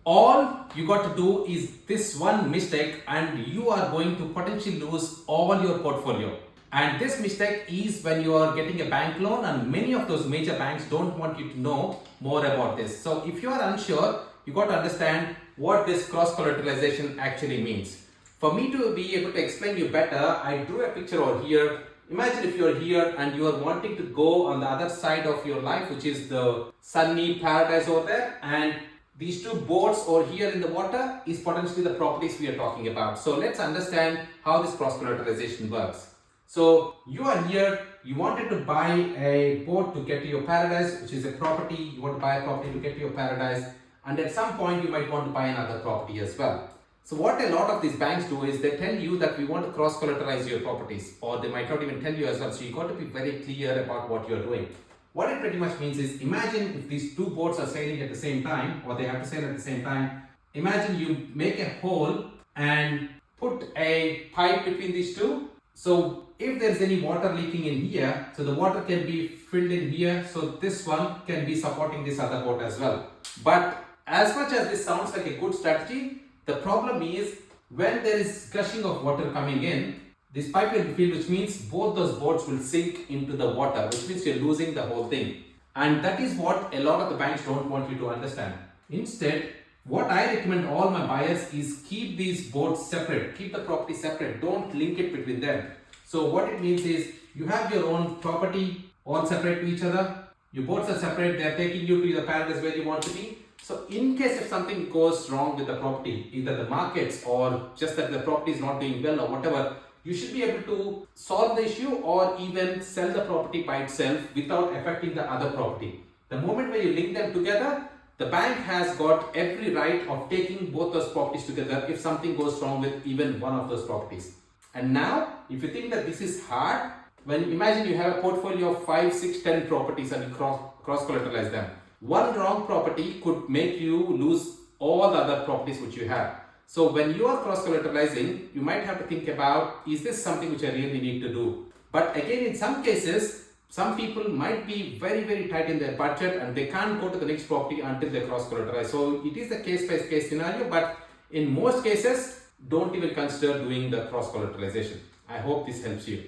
All you got to do is this one mistake and you are going to potentially lose all your portfolio. And this mistake is when you are getting a bank loan, and many of those major banks don't want you to know more about this. So if you are unsure, you got to understand what this cross-collateralization actually means. For me to be able to explain you better, I drew a picture over here. Imagine if you're here and you are wanting to go on the other side of your life, which is the sunny paradise over there, and these two boats over here in the water is potentially the properties we are talking about. So let's understand how this cross-collateralization works. So you are here, you wanted to buy a boat to get to your paradise, which is a property. You want to buy a property to get to your paradise, and at some point you might want to buy another property as well. So what a lot of these banks do is they tell you that we want to cross-collateralize your properties, or they might not even tell you as well. So you got to be very clear about what you're doing. What it pretty much means is, imagine if these two boats are sailing at the same time, or they have to sail at the same time. Imagine you make a hole and put a pipe between these two. So if there's any water leaking in here, so the water can be filled in here, so this one can be supporting this other boat as well. But as much as this sounds like a good strategy, the problem is when there is gushing of water coming in, this pipe will be filled, which means both those boats will sink into the water, which means you're losing the whole thing. And that is what a lot of the banks don't want you to understand. Instead, what I recommend all my buyers is keep these boats separate, keep the property separate, don't link it between them. So what it means is you have your own property all separate to each other, your boats are separate, they are taking you to the paradise where you want to be. So in case if something goes wrong with the property, either the markets or just that the property is not doing well or whatever, you should be able to solve the issue or even sell the property by itself without affecting the other property. The moment where you link them together, the bank has got every right of taking both those properties together if something goes wrong with even one of those properties. And now, if you think that this is hard, when imagine you have a portfolio of 5, 6, 10 properties and you cross-collateralize them. One wrong property could make you lose all the other properties which you have. So when you are cross-collateralizing, you might have to think about, is this something which I really need to do? But again, in some cases, some people might be very, very tight in their budget and they can't go to the next property until they cross-collateralize. So it is a case-by-case scenario, but in most cases, don't even consider doing the cross-collateralization. I hope this helps you.